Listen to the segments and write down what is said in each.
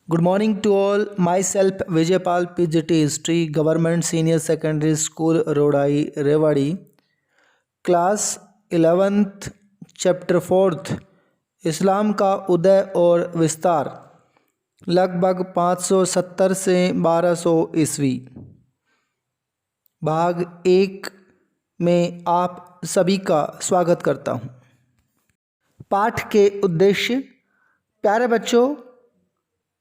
Good morning to all. Myself Vijaypal PGT History, Government Senior Secondary School, Rodai, Rewadi. Class 11th, Chapter 4th, इस्लाम का उदय और विस्तार, लगभग 570 से 1200 ईस्वी। भाग 1 में आप सभी का स्वागत करता हूँ। पाठ के उद्देश्य। प्यारे बच्चों,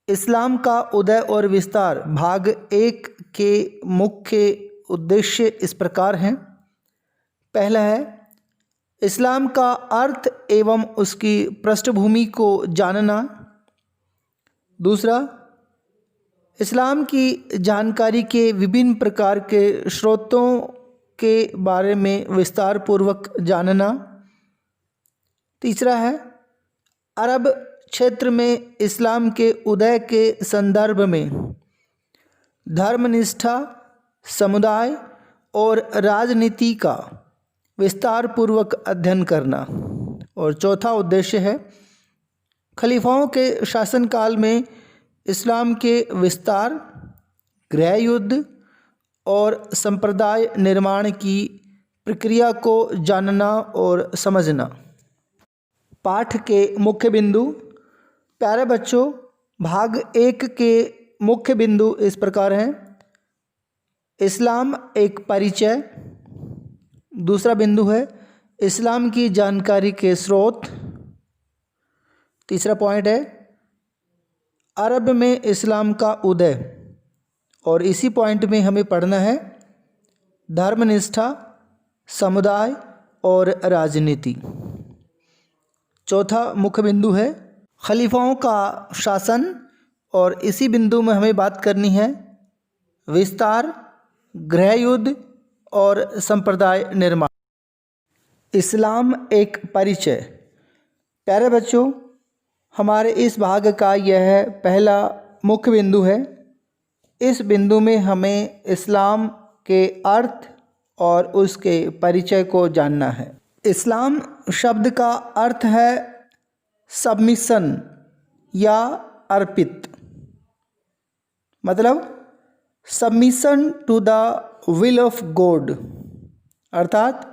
इस्लाम का उदय और विस्तार भाग 1 के मुख्य उद्देश्य इस प्रकार हैं। पहला है इस्लाम का अर्थ एवं उसकी पृष्ठभूमि को जानना। दूसरा, इस्लाम की जानकारी के विभिन्न प्रकार के स्रोतों के बारे में विस्तार पूर्वक जानना। तीसरा है अरब क्षेत्र में इस्लाम के उदय के संदर्भ में धर्मनिष्ठा, समुदाय और राजनीति का विस्तार पूर्वक अध्ययन करना। और चौथा उद्देश्य है खलीफाओं के शासनकाल में इस्लाम के विस्तार, गृह युद्ध और संप्रदाय निर्माण की प्रक्रिया को जानना और समझना। पाठ के मुख्य बिंदु। प्यारे बच्चों, भाग 1 के मुख्य बिंदु इस प्रकार हैं। इस्लाम एक परिचय। दूसरा बिंदु है इस्लाम की जानकारी के स्रोत। तीसरा पॉइंट है अरब में इस्लाम का उदय, और इसी पॉइंट में हमें पढ़ना है धर्मनिष्ठा, समुदाय और राजनीति। चौथा मुख्य बिंदु है खलीफाओं का शासन, और इसी बिंदु में हमें बात करनी है विस्तार, गृह युद्ध और संप्रदाय निर्माण। इस्लाम एक परिचय। प्यारे बच्चों, हमारे इस भाग का यह पहला मुख्य बिंदु है। इस बिंदु में हमें इस्लाम के अर्थ और उसके परिचय को जानना है। इस्लाम शब्द का अर्थ है सबमिशन या अर्पित, मतलब submission to the will of God, अर्थात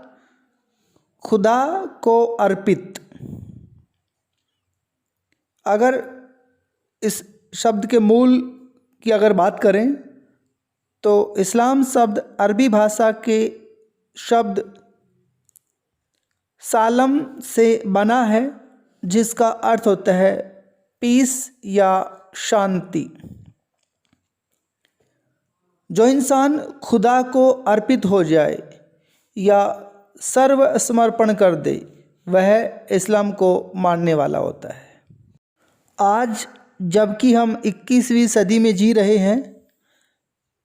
खुदा को अर्पित। अगर इस शब्द के मूल की अगर बात करें तो इस्लाम शब्द अरबी भाषा के शब्द सालम से बना है, जिसका अर्थ होता है पीस या शांति। जो इंसान खुदा को अर्पित हो जाए या सर्वसमर्पण कर दे, वह इस्लाम को मानने वाला होता है। आज जबकि हम 21वीं सदी में जी रहे हैं,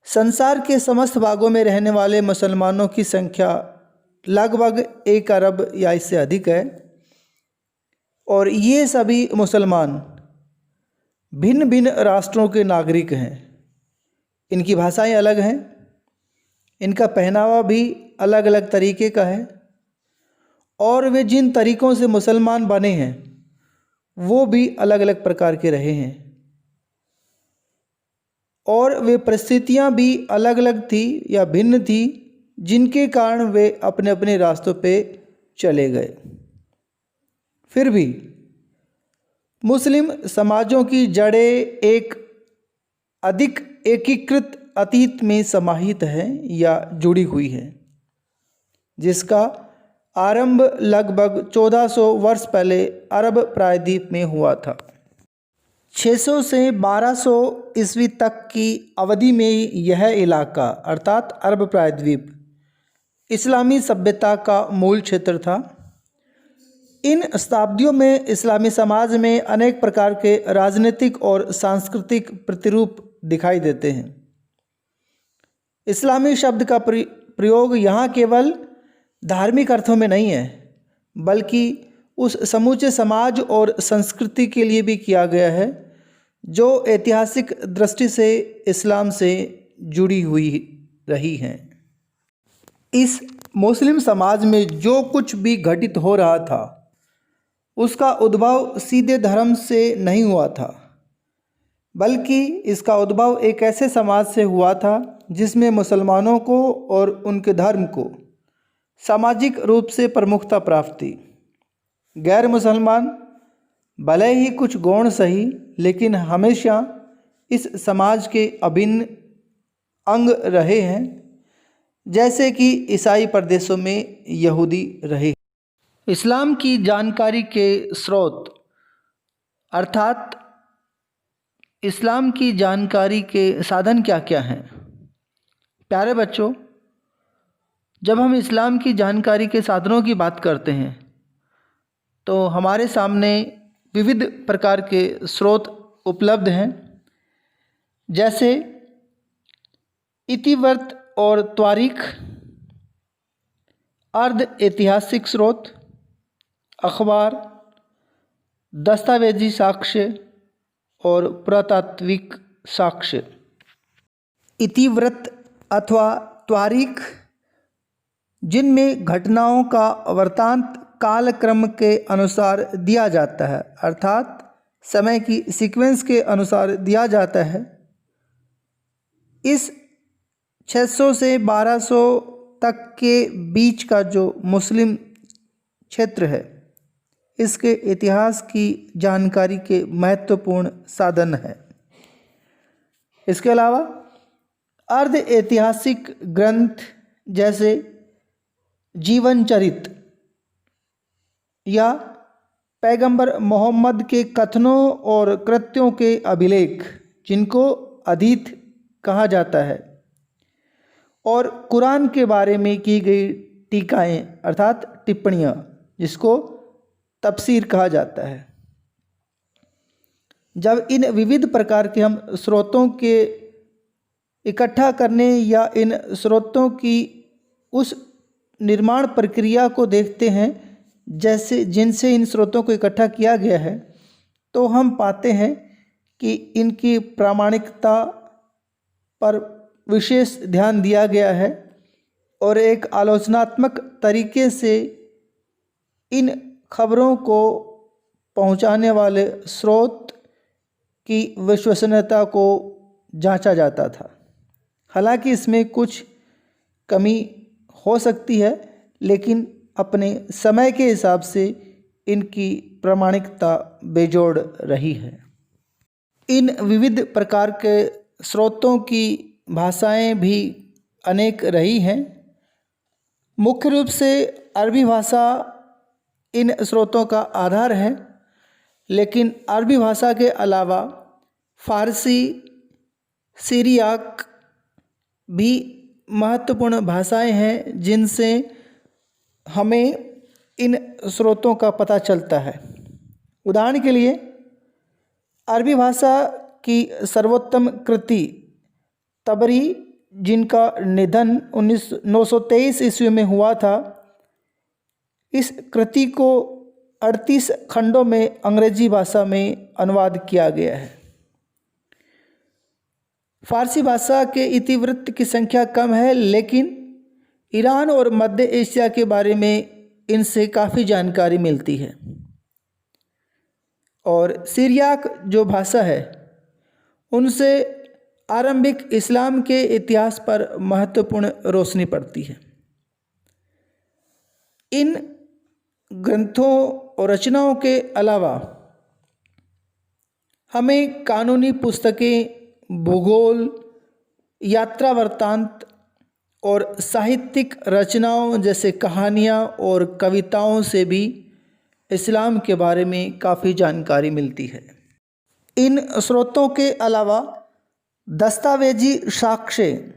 संसार के समस्त भागों में रहने वाले मुसलमानों की संख्या लगभग 1 अरब या इससे अधिक है, और ये सभी मुसलमान भिन्न भिन्न राष्ट्रों के नागरिक हैं। इनकी भाषाएं अलग हैं, इनका पहनावा भी अलग अलग तरीके का है, और वे जिन तरीक़ों से मुसलमान बने हैं वो भी अलग अलग प्रकार के रहे हैं, और वे परिस्थितियां भी अलग अलग थी या भिन्न थी, जिनके कारण वे अपने अपने रास्तों पे चले गए। फिर भी मुस्लिम समाजों की जड़ें एक अधिक एकीकृत अतीत में समाहित हैं या जुड़ी हुई हैं, जिसका आरंभ लगभग 1400 वर्ष पहले अरब प्रायद्वीप में हुआ था। 600 से 1200 ईस्वी तक की अवधि में यह इलाका अर्थात अरब प्रायद्वीप इस्लामी सभ्यता का मूल क्षेत्र था। इन शताब्दियों में इस्लामी समाज में अनेक प्रकार के राजनीतिक और सांस्कृतिक प्रतिरूप दिखाई देते हैं। इस्लामी शब्द का प्रयोग यहाँ केवल धार्मिक अर्थों में नहीं है, बल्कि उस समूचे समाज और संस्कृति के लिए भी किया गया है जो ऐतिहासिक दृष्टि से इस्लाम से जुड़ी हुई रही हैं। इस मुस्लिम समाज में जो कुछ भी घटित हो रहा था, उसका उद्भव सीधे धर्म से नहीं हुआ था, बल्कि इसका उद्भव एक ऐसे समाज से हुआ था जिसमें मुसलमानों को और उनके धर्म को सामाजिक रूप से प्रमुखता प्राप्त थी। गैर मुसलमान भले ही कुछ गौण सही, लेकिन हमेशा इस समाज के अभिन्न अंग रहे हैं, जैसे कि ईसाई प्रदेशों में यहूदी रहे। इस्लाम की जानकारी के स्रोत अर्थात इस्लाम की जानकारी के साधन क्या क्या हैं? प्यारे बच्चों, जब हम इस्लाम की जानकारी के साधनों की बात करते हैं तो हमारे सामने विविध प्रकार के स्रोत उपलब्ध हैं, जैसे इतिवृत्त और त्वारीख, अर्ध ऐतिहासिक स्रोत, अखबार, दस्तावेजी साक्ष्य और पुरातात्विक साक्ष्य। इतिवृत्त अथवा त्वारीख, जिनमें घटनाओं का वृत्तांत कालक्रम के अनुसार दिया जाता है, अर्थात समय की सीक्वेंस के अनुसार दिया जाता है। इस 600 से 1200 तक के बीच का जो मुस्लिम क्षेत्र है, इसके इतिहास की जानकारी के महत्वपूर्ण साधन है। इसके अलावा अर्ध ऐतिहासिक ग्रंथ जैसे जीवन चरित्र या पैगंबर मोहम्मद के कथनों और कृत्यों के अभिलेख, जिनको अदीत कहा जाता है, और कुरान के बारे में की गई टीकाएँ अर्थात टिप्पणियाँ, जिसको तफसीर कहा जाता है। जब इन विविध प्रकार के हम स्रोतों के इकट्ठा करने या इन स्रोतों की उस निर्माण प्रक्रिया को देखते हैं जैसे जिनसे इन स्रोतों को इकट्ठा किया गया है, तो हम पाते हैं कि इनकी प्रामाणिकता पर विशेष ध्यान दिया गया है और एक आलोचनात्मक तरीके से इन खबरों को पहुंचाने वाले स्रोत की विश्वसनीयता को जांचा जाता था। हालांकि इसमें कुछ कमी हो सकती है, लेकिन अपने समय के हिसाब से इनकी प्रामाणिकता बेजोड़ रही है। इन विविध प्रकार के स्रोतों की भाषाएं भी अनेक रही हैं। मुख्य रूप से अरबी भाषा इन स्रोतों का आधार है, लेकिन अरबी भाषा के अलावा फ़ारसी, सीरियाक भी महत्वपूर्ण भाषाएं हैं जिनसे हमें इन स्रोतों का पता चलता है। उदाहरण के लिए अरबी भाषा की सर्वोत्तम कृति तबरी, जिनका निधन 923 ईस्वी में हुआ था, इस कृति को 38 खंडों में अंग्रेजी भाषा में अनुवाद किया गया है। फारसी भाषा के इतिवृत्त की संख्या कम है, लेकिन ईरान और मध्य एशिया के बारे में इनसे काफ़ी जानकारी मिलती है। और सीरियाक जो भाषा है, उनसे आरंभिक इस्लाम के इतिहास पर महत्वपूर्ण रोशनी पड़ती है। इन ग्रंथों और रचनाओं के अलावा हमें कानूनी पुस्तकें, भूगोल, यात्रा वृत्तांत और साहित्यिक रचनाओं जैसे कहानियाँ और कविताओं से भी इस्लाम के बारे में काफ़ी जानकारी मिलती है। इन स्रोतों के अलावा दस्तावेजी साक्ष्य,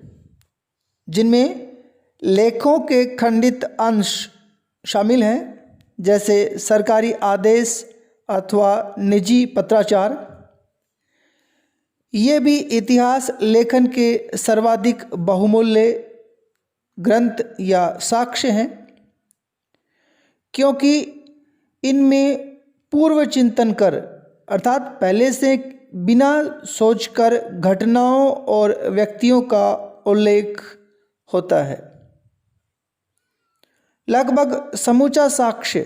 जिनमें लेखों के खंडित अंश शामिल हैं, जैसे सरकारी आदेश अथवा निजी पत्राचार, ये भी इतिहास लेखन के सर्वाधिक बहुमूल्य ग्रंथ या साक्ष्य हैं, क्योंकि इनमें पूर्व चिंतन कर अर्थात पहले से बिना सोचकर घटनाओं और व्यक्तियों का उल्लेख होता है। लगभग समूचा साक्ष्य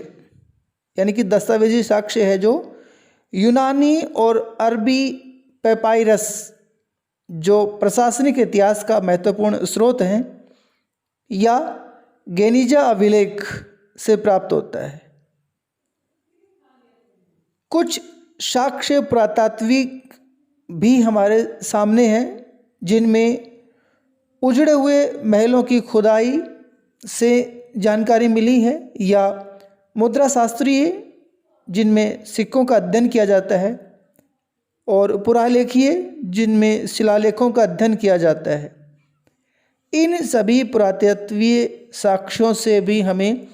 यानी कि दस्तावेजी साक्ष्य है जो यूनानी और अरबी पैपाइरस जो प्रशासनिक इतिहास का महत्वपूर्ण स्रोत हैं या गेनिजा अभिलेख से प्राप्त होता है। कुछ साक्ष्य पुरातात्विक भी हमारे सामने हैं जिनमें उजड़े हुए महलों की खुदाई से जानकारी मिली है या मुद्रा शास्त्रीय जिनमें सिक्कों का अध्ययन किया जाता है और पुरालेखीय जिनमें शिलालेखों का अध्ययन किया जाता है। इन सभी पुरातत्वीय साक्ष्यों से भी हमें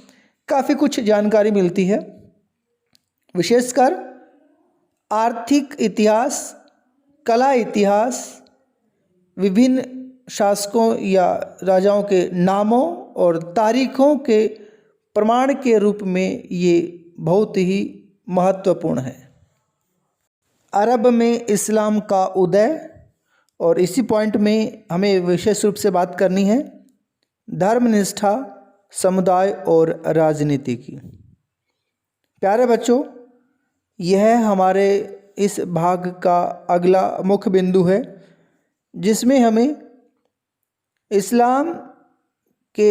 काफ़ी कुछ जानकारी मिलती है, विशेषकर आर्थिक इतिहास, कला इतिहास, विभिन्न शासकों या राजाओं के नामों और तारीखों के प्रमाण के रूप में ये बहुत ही महत्वपूर्ण है। अरब में इस्लाम का उदय, और इसी पॉइंट में हमें विशेष रूप से बात करनी है धर्मनिष्ठा, समुदाय और राजनीति की। प्यारे बच्चों, यह हमारे इस भाग का अगला मुख्य बिंदु है जिसमें हमें इस्लाम के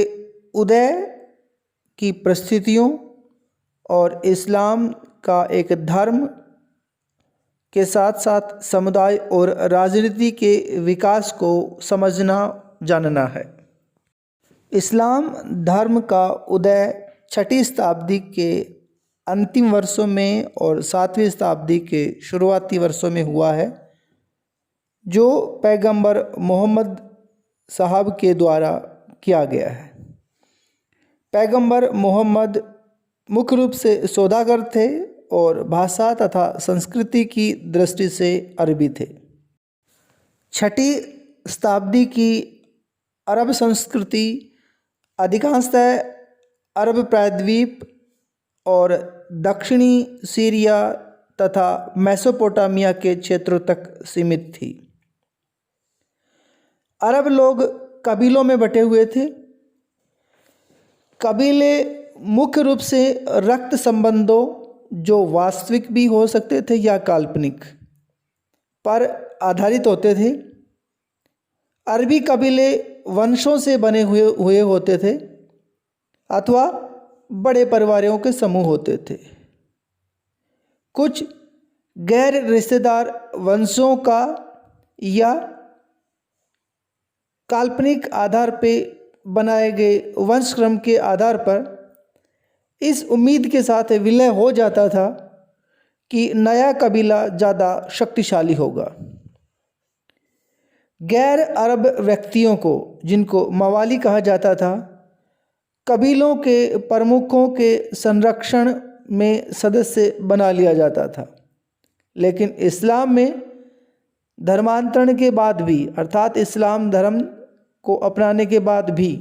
उदय की परिस्थितियों और इस्लाम का एक धर्म के साथ साथ समुदाय और राजनीति के विकास को समझना जानना है। इस्लाम धर्म का उदय 6वीं शताब्दी के अंतिम वर्षों में और 7वीं शताब्दी के शुरुआती वर्षों में हुआ है, जो पैगंबर मोहम्मद साहब के द्वारा किया गया है। पैगंबर मोहम्मद मुख्य रूप से सौदागर थे और भाषा तथा संस्कृति की दृष्टि से अरबी थे। 6वीं शताब्दी की अरब संस्कृति अधिकांशतः अरब प्रायद्वीप और दक्षिणी सीरिया तथा मेसोपोटामिया के क्षेत्रों तक सीमित थी। अरब लोग कबीलों में बटे हुए थे। कबीले मुख्य रूप से रक्त संबंधों, जो वास्तविक भी हो सकते थे या काल्पनिक, पर आधारित होते थे। अरबी कबीले वंशों से बने हुए होते थे अथवा बड़े परिवारों के समूह होते थे। कुछ गैर रिश्तेदार वंशों का या काल्पनिक आधार पर बनाए गए वंशक्रम के आधार पर इस उम्मीद के साथ विलय हो जाता था कि नया कबीला ज़्यादा शक्तिशाली होगा। गैर अरब व्यक्तियों को, जिनको मवाली कहा जाता था, कबीलों के प्रमुखों के संरक्षण में सदस्य बना लिया जाता था। लेकिन इस्लाम में धर्मांतरण के बाद भी, अर्थात इस्लाम धर्म को अपनाने के बाद भी,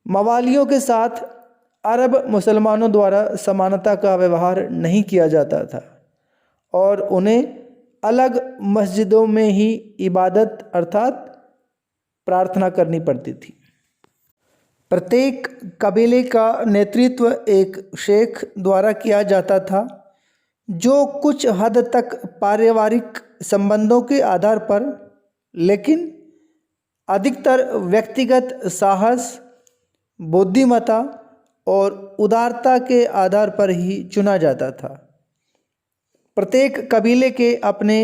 मवालियों के साथ अरब मुसलमानों द्वारा समानता का व्यवहार नहीं किया जाता था और उन्हें अलग मस्जिदों में ही इबादत अर्थात प्रार्थना करनी पड़ती थी। प्रत्येक कबीले का नेतृत्व एक शेख द्वारा किया जाता था, जो कुछ हद तक पारिवारिक संबंधों के आधार पर, लेकिन अधिकतर व्यक्तिगत साहस, बुद्धिमत्ता और उदारता के आधार पर ही चुना जाता था। प्रत्येक कबीले के अपने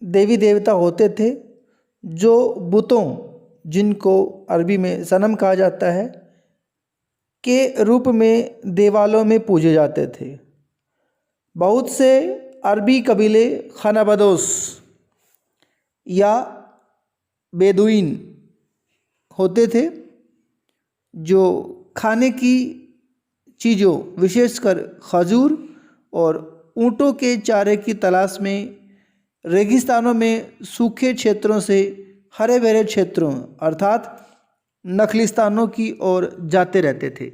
देवी देवता होते थे, जो बुतों, जिनको अरबी में सनम कहा जाता है, के रूप में देवालयों में पूजे जाते थे। बहुत से अरबी कबीले खानाबदोस या बेदुइन होते थे, जो खाने की चीज़ों, विशेषकर खजूर और ऊँटों के चारे की तलाश में रेगिस्तानों में सूखे क्षेत्रों से हरे भरे क्षेत्रों अर्थात नखलिस्तानों की ओर जाते रहते थे।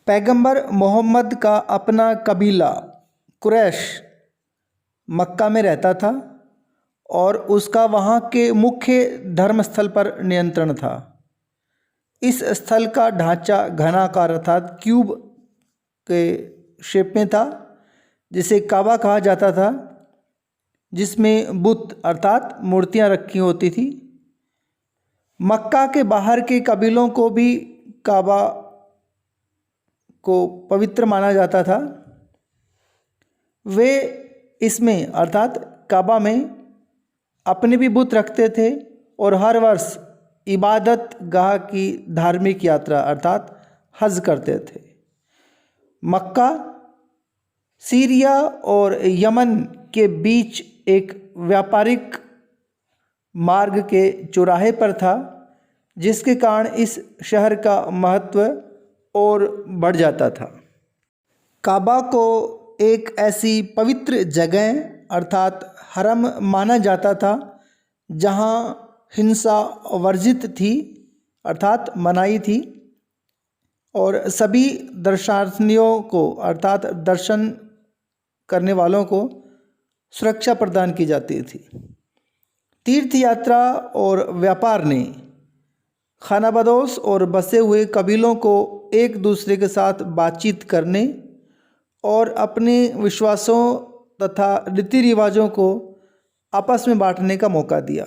पैगंबर मोहम्मद का अपना कबीला कुरैश मक्का में रहता था और उसका वहाँ के मुख्य धर्मस्थल पर नियंत्रण था। इस स्थल का ढांचा घनाकार अर्थात क्यूब के शेप में था, जिसे काबा कहा जाता था, जिसमें बुत अर्थात मूर्तियां रखी होती थी। मक्का के बाहर के कबीलों को भी काबा को पवित्र माना जाता था। वे इसमें अर्थात काबा में अपने भी बुत रखते थे और हर वर्ष इबादत गाह की धार्मिक यात्रा अर्थात हज करते थे। मक्का सीरिया और यमन के बीच एक व्यापारिक मार्ग के चौराहे पर था, जिसके कारण इस शहर का महत्व और बढ़ जाता था। काबा को एक ऐसी पवित्र जगह अर्थात हरम माना जाता था जहाँ हिंसा वर्जित थी अर्थात मनाही थी और सभी दर्शनार्थियों को अर्थात दर्शन करने वालों को सुरक्षा प्रदान की जाती थी। तीर्थ यात्रा और व्यापार ने खानाबदोश और बसे हुए कबीलों को एक दूसरे के साथ बातचीत करने और अपने विश्वासों तथा रीति रिवाजों को आपस में बांटने का मौका दिया।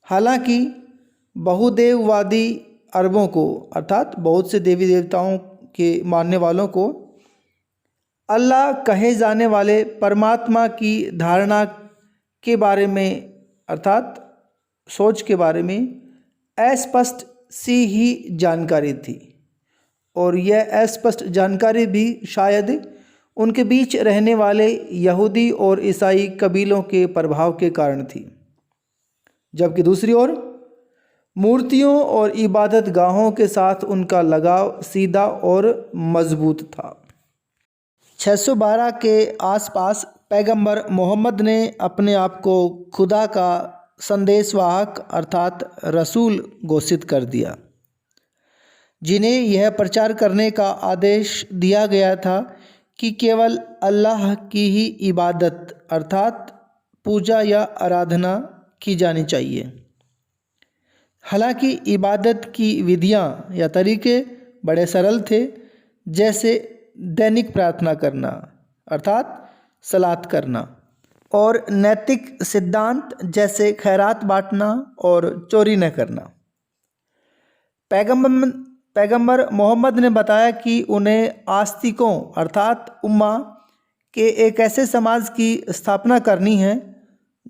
हालांकि बहुदेववादी अरबों को अर्थात बहुत से देवी देवताओं के मानने वालों को अल्लाह कहे जाने वाले परमात्मा की धारणा के बारे में अर्थात सोच के बारे में अस्पष्ट सी ही जानकारी थी और यह अस्पष्ट जानकारी भी शायद उनके बीच रहने वाले यहूदी और ईसाई कबीलों के प्रभाव के कारण थी, जबकि दूसरी ओर मूर्तियों और इबादत गाहों के साथ उनका लगाव सीधा और मजबूत था। 612 के आसपास पैगंबर मोहम्मद ने अपने आप को खुदा का संदेशवाहक अर्थात रसूल घोषित कर दिया, जिन्हें यह प्रचार करने का आदेश दिया गया था कि केवल अल्लाह की ही इबादत अर्थात पूजा या आराधना की जानी चाहिए। हालांकि इबादत की विधियां या तरीके बड़े सरल थे, जैसे दैनिक प्रार्थना करना अर्थात सलात करना और नैतिक सिद्धांत जैसे खैरात बांटना और चोरी न करना। पैगंबर मोहम्मद ने बताया कि उन्हें आस्तिकों अर्थात उम्मा के एक ऐसे समाज की स्थापना करनी है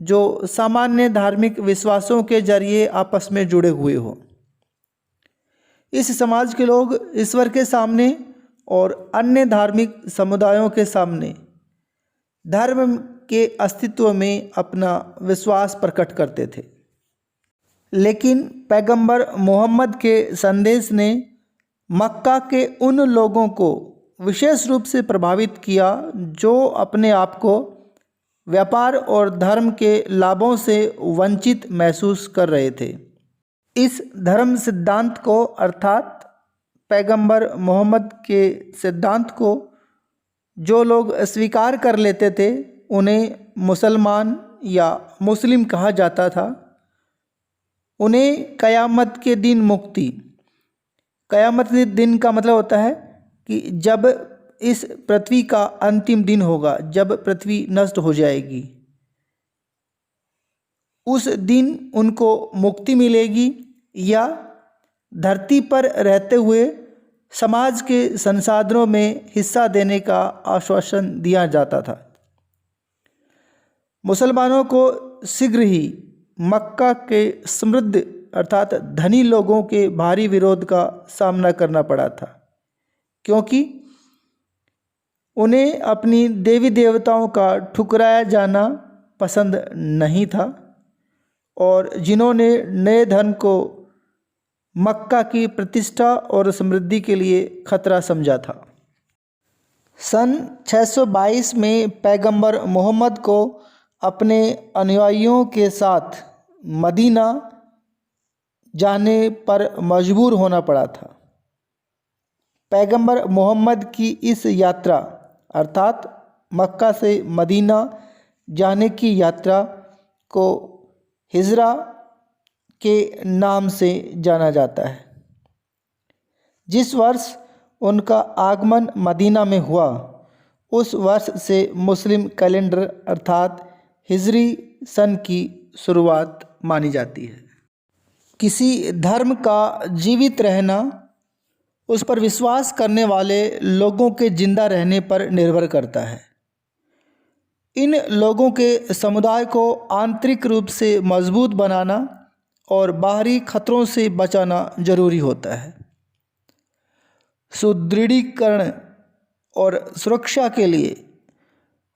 जो सामान्य धार्मिक विश्वासों के जरिए आपस में जुड़े हुए हो। इस समाज के लोग ईश्वर के सामने और अन्य धार्मिक समुदायों के सामने धर्म के अस्तित्व में अपना विश्वास प्रकट करते थे। लेकिन पैगंबर मोहम्मद के संदेश ने मक्का के उन लोगों को विशेष रूप से प्रभावित किया जो अपने आप को व्यापार और धर्म के लाभों से वंचित महसूस कर रहे थे। इस धर्म सिद्धांत को अर्थात पैगंबर मोहम्मद के सिद्धांत को जो लोग स्वीकार कर लेते थे उन्हें मुसलमान या मुस्लिम कहा जाता था। उन्हें क़यामत के दिन मुक्ति, क़यामत के दिन का मतलब होता है कि जब इस पृथ्वी का अंतिम दिन होगा, जब पृथ्वी नष्ट हो जाएगी, उस दिन उनको मुक्ति मिलेगी या धरती पर रहते हुए समाज के संसाधनों में हिस्सा देने का आश्वासन दिया जाता था। मुसलमानों को शीघ्र ही मक्का के समृद्ध अर्थात धनी लोगों के भारी विरोध का सामना करना पड़ा था, क्योंकि उन्हें अपनी देवी देवताओं का ठुकराया जाना पसंद नहीं था और जिन्होंने नए धर्म को मक्का की प्रतिष्ठा और समृद्धि के लिए खतरा समझा था। सन 622 में पैगंबर मोहम्मद को अपने अनुयायियों के साथ मदीना जाने पर मजबूर होना पड़ा था। पैगंबर मोहम्मद की इस यात्रा अर्थात मक्का से मदीना जाने की यात्रा को हिजरा के नाम से जाना जाता है। जिस वर्ष उनका आगमन मदीना में हुआ, उस वर्ष से मुस्लिम कैलेंडर अर्थात हिजरी सन की शुरुआत मानी जाती है। किसी धर्म का जीवित रहना उस पर विश्वास करने वाले लोगों के जिंदा रहने पर निर्भर करता है। इन लोगों के समुदाय को आंतरिक रूप से मजबूत बनाना और बाहरी खतरों से बचाना जरूरी होता है। सुदृढ़ीकरण और सुरक्षा के लिए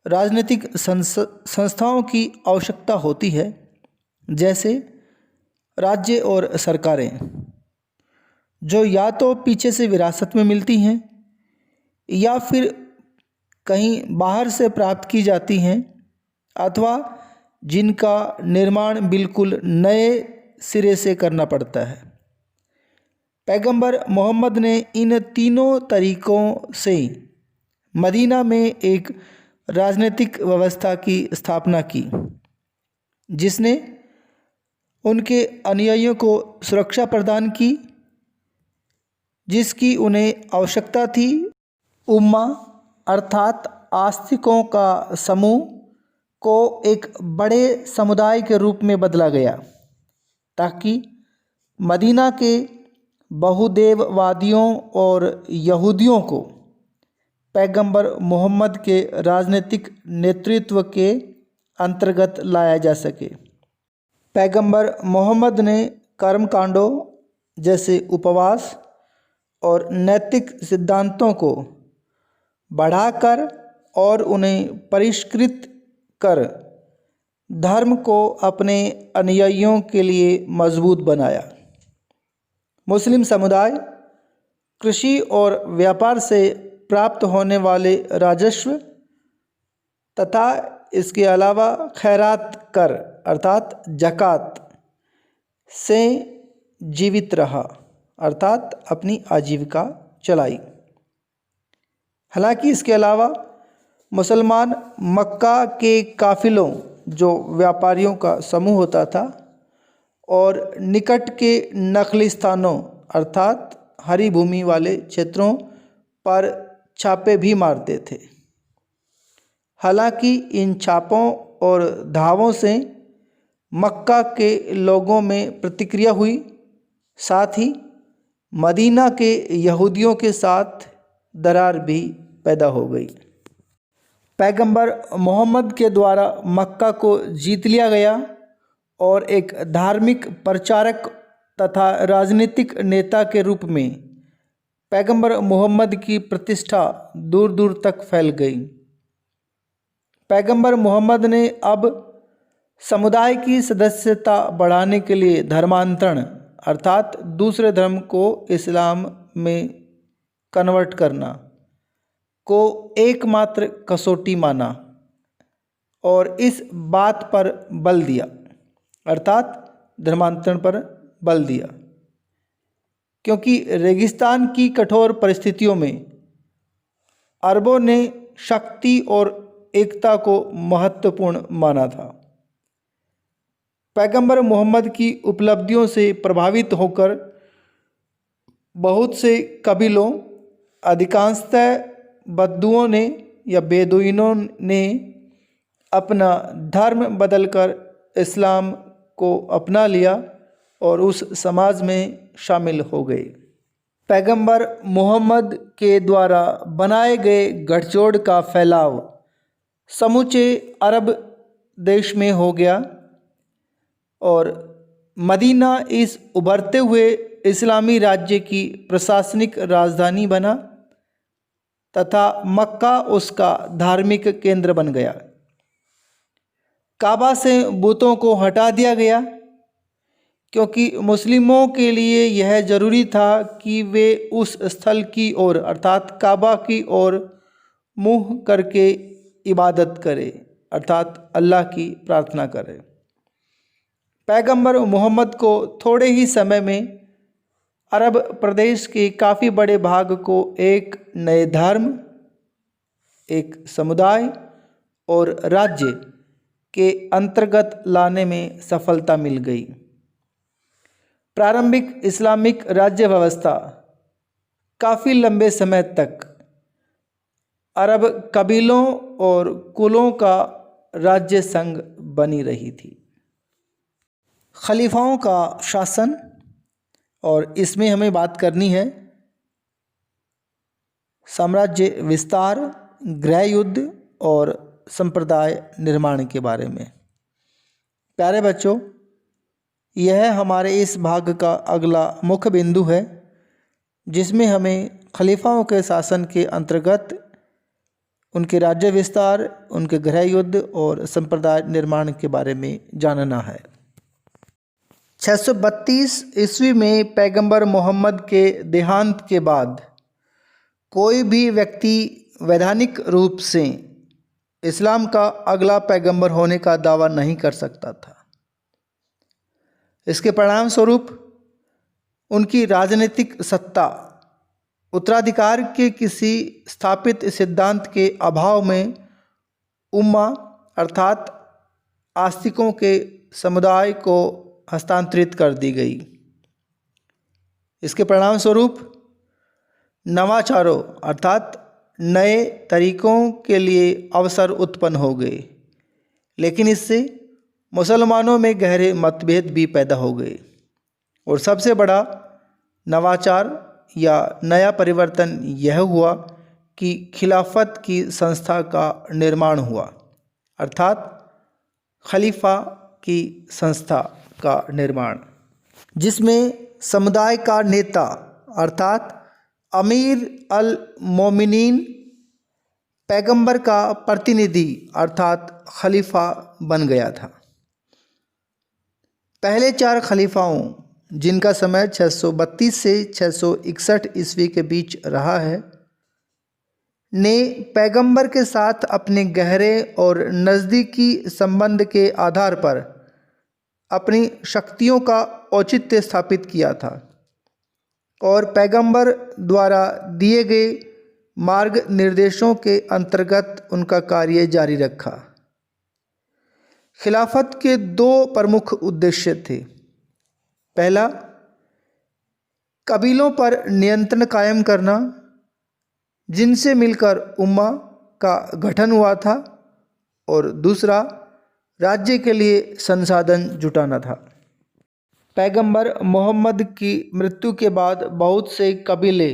राजनीतिक संस्थाओं की आवश्यकता होती है, जैसे राज्य और सरकारें, जो या तो पीछे से विरासत में मिलती हैं या फिर कहीं बाहर से प्राप्त की जाती हैं, अथवा जिनका निर्माण बिल्कुल नए सिरे से करना पड़ता है। पैगंबर मोहम्मद ने इन तीनों तरीक़ों से मदीना में एक राजनीतिक व्यवस्था की स्थापना की, जिसने उनके अनुयायियों को सुरक्षा प्रदान की जिसकी उन्हें आवश्यकता थी। उम्मा अर्थात आस्तिकों का समूह को एक बड़े समुदाय के रूप में बदला गया, ताकि मदीना के बहुदेववादियों और यहूदियों को पैगंबर मोहम्मद के राजनीतिक नेतृत्व के अंतर्गत लाया जा सके। पैगंबर मोहम्मद ने कर्मकांडों जैसे उपवास और नैतिक सिद्धांतों को बढ़ाकर और उन्हें परिष्कृत कर धर्म को अपने अनुयायियों के लिए मजबूत बनाया। मुस्लिम समुदाय कृषि और व्यापार से प्राप्त होने वाले राजस्व तथा इसके अलावा खैरात कर अर्थात ज़कात से जीवित रहा, अर्थात अपनी आजीविका चलाई। हालांकि इसके अलावा मुसलमान मक्का के काफ़िलों, जो व्यापारियों का समूह होता था, और निकट के नकली स्थानों अर्थात हरी भूमि वाले क्षेत्रों पर छापे भी मारते थे। हालांकि इन छापों और धावों से मक्का के लोगों में प्रतिक्रिया हुई, साथ ही मदीना के यहूदियों के साथ दरार भी पैदा हो गई। पैगंबर मोहम्मद के द्वारा मक्का को जीत लिया गया और एक धार्मिक प्रचारक तथा राजनीतिक नेता के रूप में पैगंबर मोहम्मद की प्रतिष्ठा दूर दूर तक फैल गई। पैगंबर मोहम्मद ने अब समुदाय की सदस्यता बढ़ाने के लिए धर्मांतरण अर्थात दूसरे धर्म को इस्लाम में कन्वर्ट करना को एकमात्र कसौटी माना और इस बात पर बल दिया, अर्थात धर्मांतरण पर बल दिया, क्योंकि रेगिस्तान की कठोर परिस्थितियों में अरबों ने शक्ति और एकता को महत्वपूर्ण माना था। पैगंबर मोहम्मद की उपलब्धियों से प्रभावित होकर बहुत से कबीलों, अधिकांशतः बद्दुओं ने या बेदुइनों ने अपना धर्म बदलकर इस्लाम को अपना लिया और उस समाज में शामिल हो गए। पैगंबर मोहम्मद के द्वारा बनाए गए गठजोड़ का फैलाव समूचे अरब देश में हो गया और मदीना इस उभरते हुए इस्लामी राज्य की प्रशासनिक राजधानी बना तथा मक्का उसका धार्मिक केंद्र बन गया। काबा से बुतों को हटा दिया गया, क्योंकि मुस्लिमों के लिए यह ज़रूरी था कि वे उस स्थल की ओर अर्थात काबा की ओर मुँह करके इबादत करें, अर्थात अल्लाह की प्रार्थना करें। पैगंबर मोहम्मद को थोड़े ही समय में अरब प्रदेश के काफ़ी बड़े भाग को एक नए धर्म, एक समुदाय और राज्य के अंतर्गत लाने में सफलता मिल गई। प्रारंभिक इस्लामिक राज्य व्यवस्था काफ़ी लंबे समय तक अरब कबीलों और कुलों का राज्य संघ बनी रही थी। खलीफाओं का शासन, और इसमें हमें बात करनी है साम्राज्य विस्तार, गृह युद्ध और संप्रदाय निर्माण के बारे में। प्यारे बच्चों, यह हमारे इस भाग का अगला मुख्य बिंदु है, जिसमें हमें खलीफाओं के शासन के अंतर्गत उनके राज्य विस्तार, उनके गृह युद्ध और संप्रदाय निर्माण के बारे में जानना है। 632 ईस्वी में पैगंबर मोहम्मद के देहांत के बाद कोई भी व्यक्ति वैधानिक रूप से इस्लाम का अगला पैगंबर होने का दावा नहीं कर सकता था। इसके परिणाम स्वरूप उनकी राजनीतिक सत्ता उत्तराधिकार के किसी स्थापित सिद्धांत के अभाव में उम्मा अर्थात आस्तिकों के समुदाय को हस्तांतरित कर दी गई। इसके परिणाम स्वरूप नवाचारों अर्थात नए तरीकों के लिए अवसर उत्पन्न हो गए, लेकिन इससे मुसलमानों में गहरे मतभेद भी पैदा हो गए। और सबसे बड़ा नवाचार या नया परिवर्तन यह हुआ कि खिलाफत की संस्था का निर्माण हुआ, अर्थात खलीफा की संस्था का निर्माण, जिसमें समुदाय का नेता अर्थात अमीर अल मोमिनीन पैगंबर का प्रतिनिधि अर्थात खलीफा बन गया था। पहले 4 खलीफाओं, जिनका समय 632 से 661 ईस्वी के बीच रहा है, ने पैगंबर के साथ अपने गहरे और नज़दीकी संबंध के आधार पर अपनी शक्तियों का औचित्य स्थापित किया था और पैगंबर द्वारा दिए गए मार्ग निर्देशों के अंतर्गत उनका कार्य जारी रखा। खिलाफत के 2 प्रमुख उद्देश्य थे। पहला, कबीलों पर नियंत्रण कायम करना, जिनसे मिलकर उम्मा का गठन हुआ था, और दूसरा, राज्य के लिए संसाधन जुटाना था। पैगंबर मोहम्मद की मृत्यु के बाद बहुत से कबीले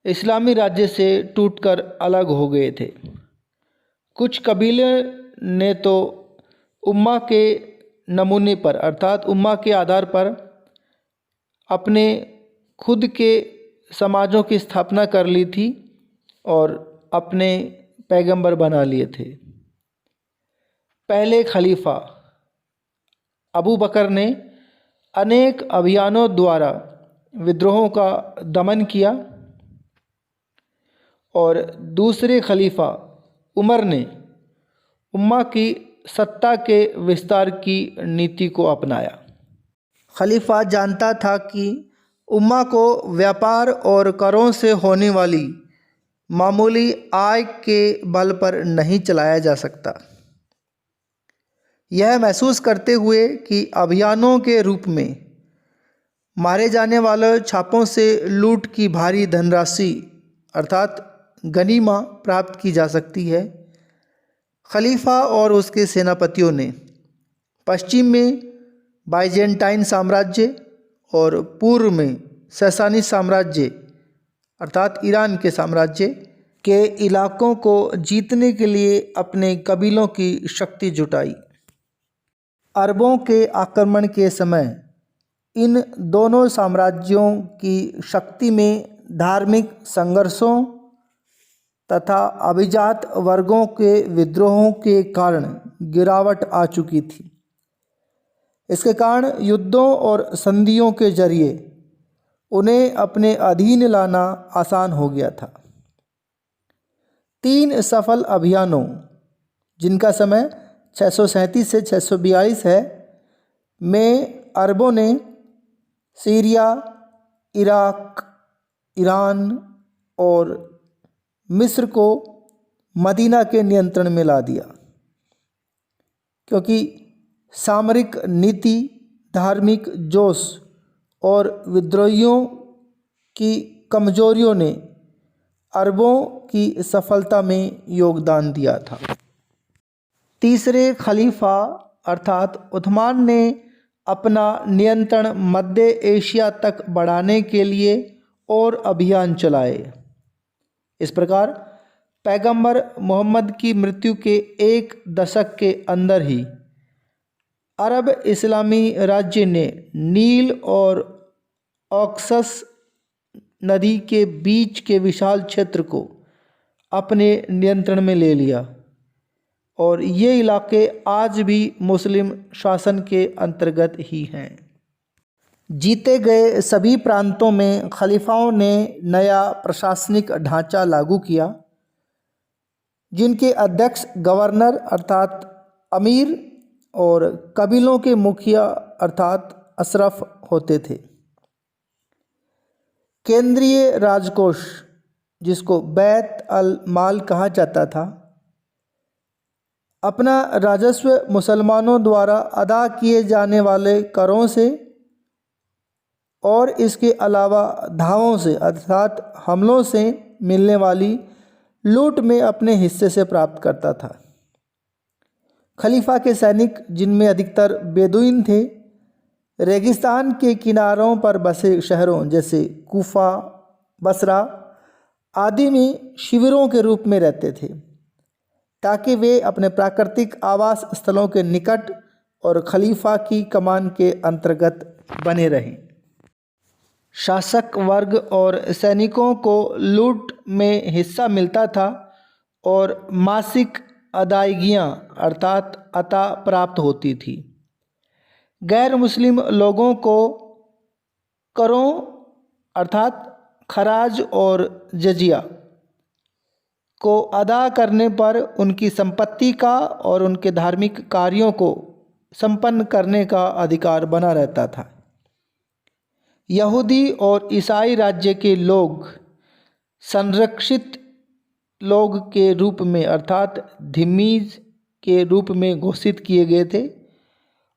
इस्लामी राज्य से टूटकर अलग हो गए थे। कुछ कबीले ने तो उम्मा के नमूने पर अर्थात उम्मा के आधार पर अपने खुद के समाजों की स्थापना कर ली थी और अपने पैगंबर बना लिए थे। पहले खलीफा अबू बकर ने अनेक अभियानों द्वारा विद्रोहों का दमन किया और दूसरे खलीफा उमर ने उम्मा की सत्ता के विस्तार की नीति को अपनाया। खलीफा जानता था कि उम्मा को व्यापार और करों से होने वाली मामूली आय के बल पर नहीं चलाया जा सकता। यह महसूस करते हुए कि अभियानों के रूप में मारे जाने वाले छापों से लूट की भारी धनराशि अर्थात गनीमा प्राप्त की जा सकती है, खलीफा और उसके सेनापतियों ने पश्चिम में बाइजेंटाइन साम्राज्य और पूर्व में ससानी साम्राज्य अर्थात ईरान के साम्राज्य के इलाकों को जीतने के लिए अपने कबीलों की शक्ति जुटाई। अरबों के आक्रमण के समय इन दोनों साम्राज्यों की शक्ति में धार्मिक संघर्षों तथा अभिजात वर्गों के विद्रोहों के कारण गिरावट आ चुकी थी। इसके कारण युद्धों और संधियों के जरिए उन्हें अपने अधीन लाना आसान हो गया था। 3 सफल अभियानों, जिनका समय 637 से 642 है, में अरबों ने सीरिया, इराक, ईरान और मिस्र को मदीना के नियंत्रण में ला दिया, क्योंकि सामरिक नीति, धार्मिक जोश और विद्रोहियों की कमजोरियों ने अरबों की सफलता में योगदान दिया था। तीसरे खलीफा अर्थात उस्मान ने अपना नियंत्रण मध्य एशिया तक बढ़ाने के लिए और अभियान चलाए। इस प्रकार पैगंबर मोहम्मद की मृत्यु के एक दशक के अंदर ही अरब इस्लामी राज्य ने नील और ऑक्सस नदी के बीच के विशाल क्षेत्र को अपने नियंत्रण में ले लिया और ये इलाके आज भी मुस्लिम शासन के अंतर्गत ही हैं। जीते गए सभी प्रांतों में खलीफाओं ने नया प्रशासनिक ढांचा लागू किया, जिनके अध्यक्ष गवर्नर अर्थात अमीर और कबीलों के मुखिया अर्थात अशरफ होते थे। केंद्रीय राजकोष, जिसको बैत अल माल कहा जाता था, अपना राजस्व मुसलमानों द्वारा अदा किए जाने वाले करों से और इसके अलावा धावों से अर्थात हमलों से मिलने वाली लूट में अपने हिस्से से प्राप्त करता था। खलीफा के सैनिक, जिनमें अधिकतर बेदुइन थे, रेगिस्तान के किनारों पर बसे शहरों जैसे कूफा, बसरा आदि में शिविरों के रूप में रहते थे, ताकि वे अपने प्राकृतिक आवास स्थलों के निकट और खलीफा की कमान के अंतर्गत बने रहें। शासक वर्ग और सैनिकों को लूट में हिस्सा मिलता था और मासिक अदायगियाँ अर्थात अता प्राप्त होती थी। गैर मुस्लिम लोगों को करों अर्थात खराज और जजिया को अदा करने पर उनकी संपत्ति का और उनके धार्मिक कार्यों को संपन्न करने का अधिकार बना रहता था। यहूदी और ईसाई राज्य के लोग संरक्षित लोग के रूप में अर्थात धिम्मीज के रूप में घोषित किए गए थे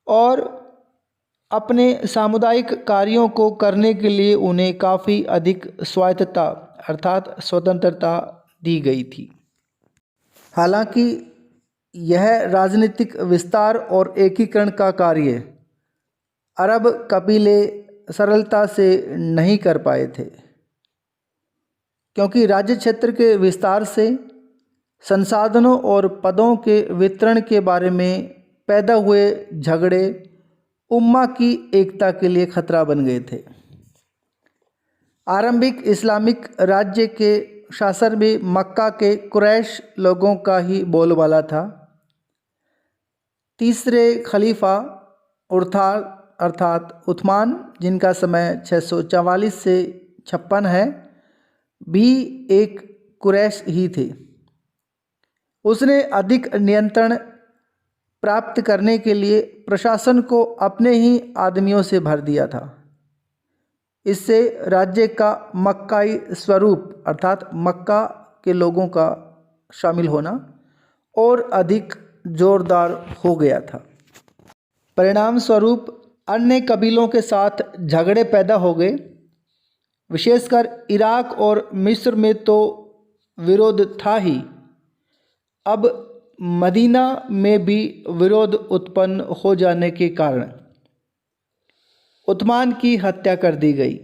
और अपने सामुदायिक कार्यों को करने के लिए उन्हें काफ़ी अधिक स्वायत्तता अर्थात स्वतंत्रता दी गई थी। हालांकि यह राजनीतिक विस्तार और एकीकरण का कार्य अरब कबीले सरलता से नहीं कर पाए थे, क्योंकि राज्य क्षेत्र के विस्तार से संसाधनों और पदों के वितरण के बारे में पैदा हुए झगड़े उम्मा की एकता के लिए खतरा बन गए थे। आरंभिक इस्लामिक राज्य के शासन भी मक्का के कुरैश लोगों का ही बोलबाला था। तीसरे खलीफा अर्थात उस्मान, जिनका समय 644 से 56 है, भी एक कुरैश ही थे। उसने अधिक नियंत्रण प्राप्त करने के लिए प्रशासन को अपने ही आदमियों से भर दिया था। इससे राज्य का मक्काई स्वरूप अर्थात मक्का के लोगों का शामिल होना और अधिक जोरदार हो गया था। परिणाम स्वरूप अन्य कबीलों के साथ झगड़े पैदा हो गए। विशेषकर इराक और मिस्र में तो विरोध था ही, अब मदीना में भी विरोध उत्पन्न हो जाने के कारण उस्मान की हत्या कर दी गई।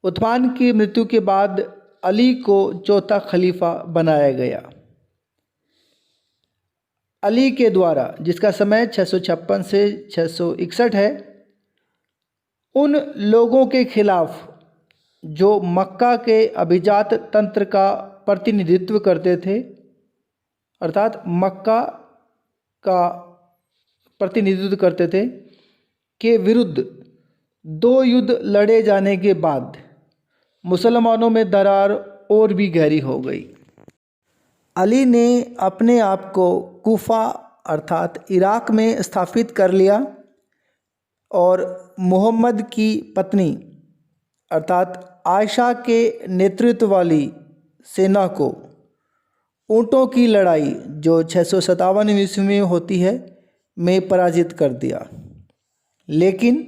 उस्मान की मृत्यु के बाद अली को चौथा खलीफा बनाया गया। अली के द्वारा, जिसका समय 656 से 661 है, उन लोगों के खिलाफ जो मक्का के अभिजात तंत्र का प्रतिनिधित्व करते थे अर्थात मक्का का प्रतिनिधित्व करते थे, के विरुद्ध 2 युद्ध लड़े जाने के बाद मुसलमानों में दरार और भी गहरी हो गई। अली ने अपने आप को कूफा अर्थात इराक में स्थापित कर लिया और मोहम्मद की पत्नी अर्थात आयशा के नेतृत्व वाली सेना को ऊँटों की लड़ाई जो 657 ईस्वी में होती है में पराजित कर दिया। लेकिन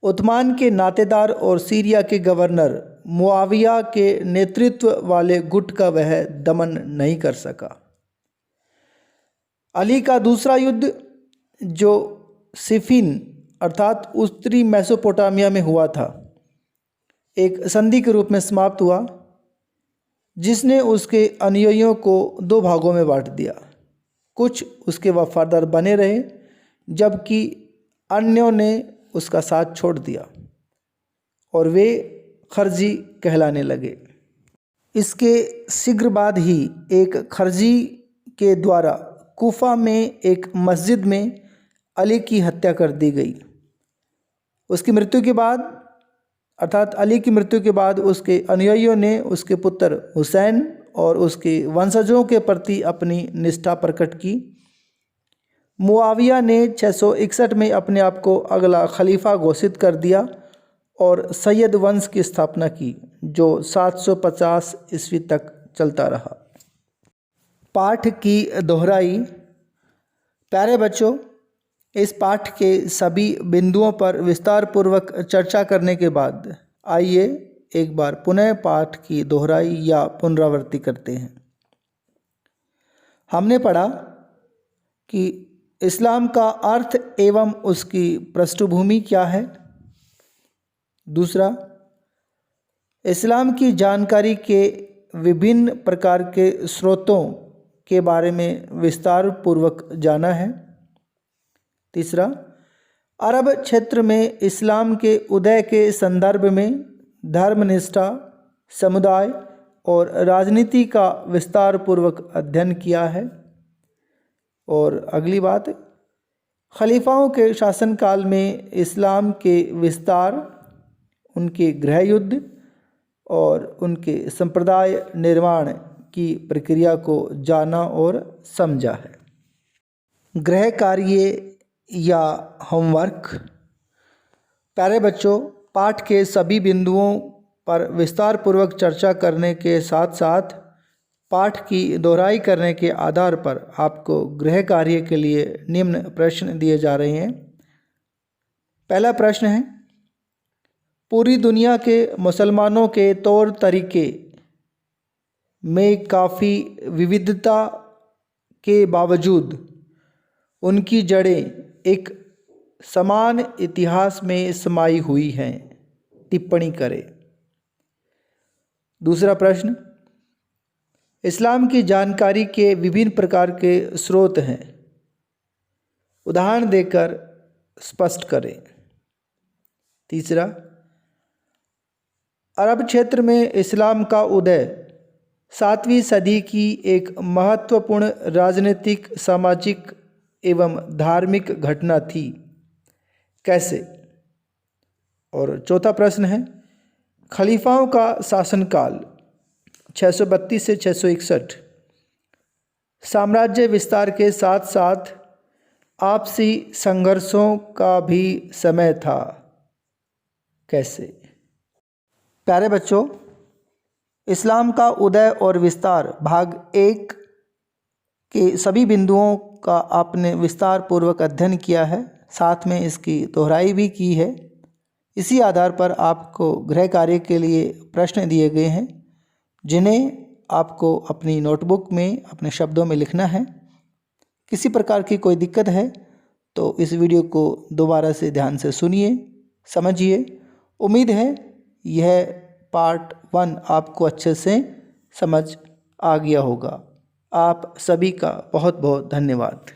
उस्मान के नातेदार और सीरिया के गवर्नर मुआविया के नेतृत्व वाले गुट का वह दमन नहीं कर सका। अली का दूसरा युद्ध जो सिफिन अर्थात उत्तरी मेसोपोटामिया में हुआ था, एक संधि के रूप में समाप्त हुआ, जिसने उसके अनुयायियों को दो भागों में बांट दिया। कुछ उसके वफादार बने रहे, जबकि अन्यों ने उसका साथ छोड़ दिया और वे खर्जी कहलाने लगे। इसके शीघ्र बाद ही एक खर्जी के द्वारा कूफा में एक मस्जिद में अली की हत्या कर दी गई। उसकी मृत्यु के बाद अर्थात अली की मृत्यु के बाद उसके अनुयायियों ने उसके पुत्र हुसैन और उसके वंशजों के प्रति अपनी निष्ठा प्रकट की। मुआविया ने 661 में अपने आप को अगला खलीफा घोषित कर दिया और सैयद वंश की स्थापना की, जो 750 ईस्वी तक चलता रहा। पाठ की दोहराई। प्यारे बच्चों, इस पाठ के सभी बिंदुओं पर विस्तार पूर्वक चर्चा करने के बाद आइए एक बार पुनः पाठ की दोहराई या पुनरावृत्ति करते हैं। हमने पढ़ा कि इस्लाम का अर्थ एवं उसकी पृष्ठभूमि क्या है। दूसरा, इस्लाम की जानकारी के विभिन्न प्रकार के स्रोतों के बारे में विस्तार पूर्वक जाना है। तीसरा, अरब क्षेत्र में इस्लाम के उदय के संदर्भ में धर्मनिष्ठा, समुदाय और राजनीति का विस्तार पूर्वक अध्ययन किया है। और अगली बात, खलीफाओं के शासनकाल में इस्लाम के विस्तार, उनके गृह युद्ध और उनके संप्रदाय निर्माण की प्रक्रिया को जाना और समझा है। गृह कार्य या होमवर्क। प्यारे बच्चों, पाठ के सभी बिंदुओं पर विस्तार पूर्वक चर्चा करने के साथ साथ पाठ की दोहराई करने के आधार पर आपको गृह कार्य के लिए निम्न प्रश्न दिए जा रहे हैं। पहला प्रश्न है, पूरी दुनिया के मुसलमानों के तौर तरीके में काफ़ी विविधता के बावजूद उनकी जड़ें एक समान इतिहास में समाई हुई हैं। टिप्पणी करें। दूसरा प्रश्न, इस्लाम की जानकारी के विभिन्न प्रकार के स्रोत हैं, उदाहरण देकर स्पष्ट करें। तीसरा, अरब क्षेत्र में इस्लाम का उदय 7वीं सदी की एक महत्वपूर्ण राजनीतिक, सामाजिक एवं धार्मिक घटना थी, कैसे? और चौथा प्रश्न है, खलीफाओं का शासनकाल 632 से 661 साम्राज्य विस्तार के साथ साथ आपसी संघर्षों का भी समय था, कैसे? प्यारे बच्चों, इस्लाम का उदय और विस्तार भाग 1 के सभी बिंदुओं का आपने विस्तार पूर्वक अध्ययन किया है, साथ में इसकी दोहराई भी की है। इसी आधार पर आपको गृह कार्य के लिए प्रश्न दिए गए हैं, जिन्हें आपको अपनी नोटबुक में अपने शब्दों में लिखना है। किसी प्रकार की कोई दिक्कत है तो इस वीडियो को दोबारा से ध्यान से सुनिए, समझिए। उम्मीद है यह पार्ट 1 आपको अच्छे से समझ आ गया होगा। आप सभी का बहुत बहुत धन्यवाद।